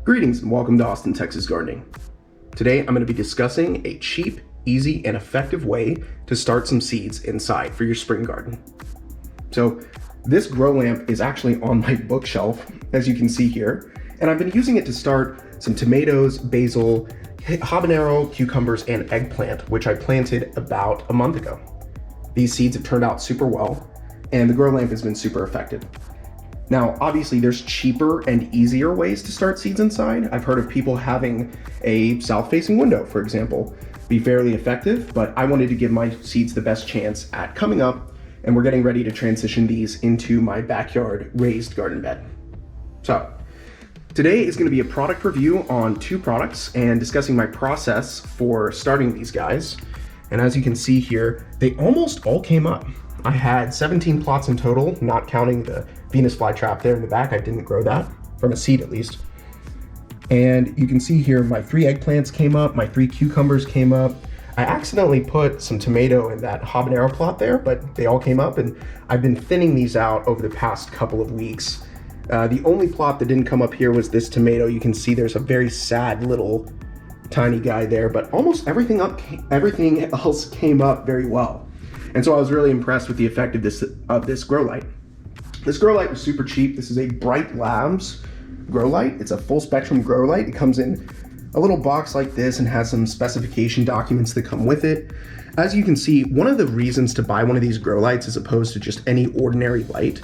Greetings and welcome to Austin, Texas Gardening. Today I'm going to be discussing a cheap, easy, and effective way to start some seeds inside for your spring garden. So this grow lamp is actually on my bookshelf, as you can see here, and I've been using it to start some tomatoes, basil, habanero, cucumbers, and eggplant, which I planted about a month ago. These seeds have turned out super well, and the grow lamp has been super effective. Now, obviously there's cheaper and easier ways to start seeds inside. I've heard of people having a south-facing window, for example, be fairly effective, but I wanted to give my seeds the best chance at coming up, and we're getting ready to transition these into my backyard raised garden bed. So, today is gonna be a product review on two products and discussing my process for starting these guys. And as you can see here, they almost all came up. I had 17 plots in total, not counting the Venus flytrap there in the back. I didn't grow that, from a seed at least. And you can see here, my 3 eggplants came up, my 3 cucumbers came up. I accidentally put some tomato in that habanero plot there, but they all came up, and I've been thinning these out over the past couple of weeks. The only plot that didn't come up here was this tomato. You can see there's a very sad little tiny guy there, but almost everything else came up very well. And so I was really impressed with the effectiveness of this grow light. This grow light was super cheap. This is a Brite Labs grow light. It's a full spectrum grow light. It comes in a little box like this and has some specification documents that come with it. As you can see, one of the reasons to buy one of these grow lights as opposed to just any ordinary light,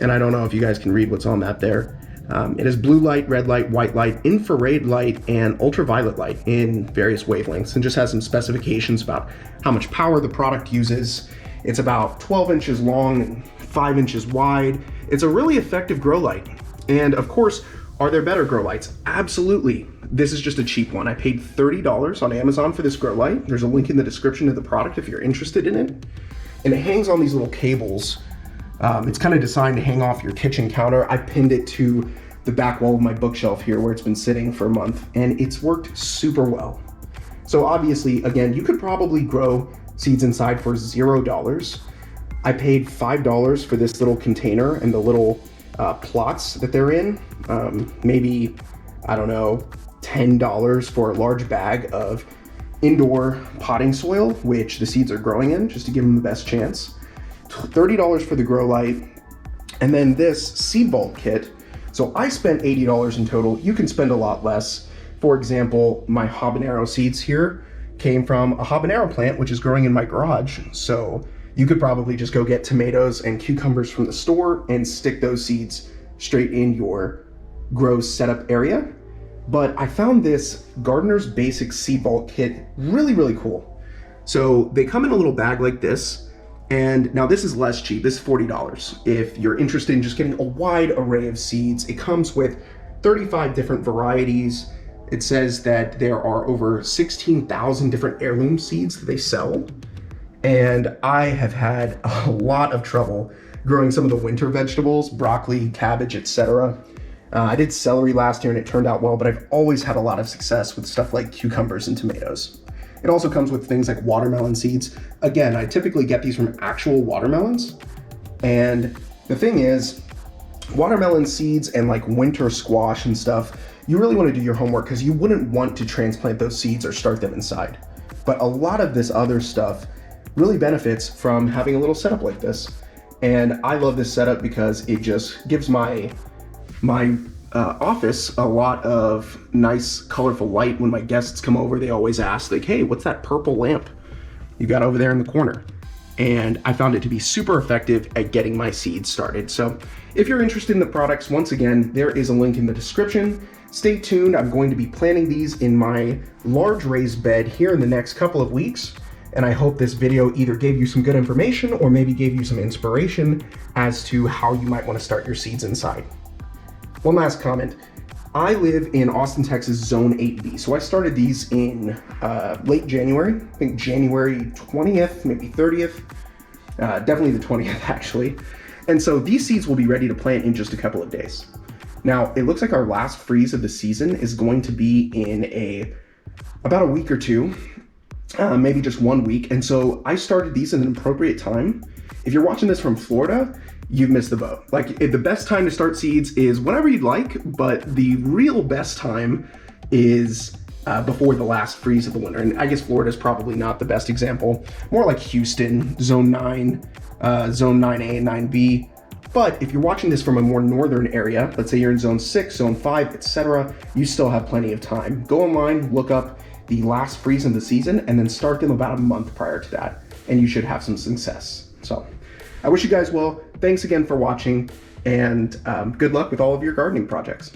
and I don't know if you guys can read what's on that there, it is blue light, red light, white light, infrared light, and ultraviolet light in various wavelengths, and just has some specifications about how much power the product uses. It's about 12 inches long and 5 inches wide. It's a really effective grow light. And of course, are there better grow lights? Absolutely. This is just a cheap one. I paid $30 on Amazon for this grow light. There's a link in the description of the product if you're interested in it. And it hangs on these little cables. It's kind of designed to hang off your kitchen counter. I pinned it to the back wall of my bookshelf here where it's been sitting for a month, and it's worked super well. So obviously, again, you could probably grow seeds inside for $0. I paid $5 for this little container and the little plots that they're in. Maybe, I don't know, $10 for a large bag of indoor potting soil, which the seeds are growing in, just to give them the best chance. $30 for the grow light, and then this seed vault kit. So I spent $80 in total. You can spend a lot less. For example, my habanero seeds here came from a habanero plant, which is growing in my garage. So you could probably just go get tomatoes and cucumbers from the store and stick those seeds straight in your grow setup area. But I found this Gardener's Basic Seed Vault kit really, really cool. So they come in a little bag like this. And now this is less cheap, this is $40. If you're interested in just getting a wide array of seeds, it comes with 35 different varieties. It says that there are over 16,000 different heirloom seeds that they sell. And I have had a lot of trouble growing some of the winter vegetables, broccoli, cabbage, etc. I did celery last year and it turned out well, but I've always had a lot of success with stuff like cucumbers and tomatoes. It also comes with things like watermelon seeds. Again, I typically get these from actual watermelons. And the thing is, watermelon seeds and like winter squash and stuff, you really want to do your homework because you wouldn't want to transplant those seeds or start them inside. But a lot of this other stuff really benefits from having a little setup like this. And I love this setup because it just gives my office a lot of nice colorful light. When my guests come over, they always ask like, hey, what's that purple lamp you got over there in the corner? And I found it to be super effective at getting my seeds started. So if you're interested in the products, once again, there is a link in the description. Stay tuned. I'm going to be planting these in my large raised bed here in the next couple of weeks. And I hope this video either gave you some good information or maybe gave you some inspiration as to how you might want to start your seeds inside. One last comment. I live in Austin, Texas, Zone 8B. So I started these in late January, I think January 20th, maybe 30th, definitely the 20th actually. And so these seeds will be ready to plant in just a couple of days. Now, it looks like our last freeze of the season is going to be in about a week or two, maybe just 1 week. And so I started these at an appropriate time. If you're watching this from Florida, you've missed the boat. Like, the best time to start seeds is whenever you'd like, but the real best time is before the last freeze of the winter. And I guess Florida is probably not the best example. More like Houston, zone 9, zone 9A and 9B. But if you're watching this from a more northern area, let's say you're in zone 6, zone 5, etc., you still have plenty of time. Go online, look up the last freeze of the season, and then start them about a month prior to that, and you should have some success. So I wish you guys well. Thanks again for watching, and good luck with all of your gardening projects.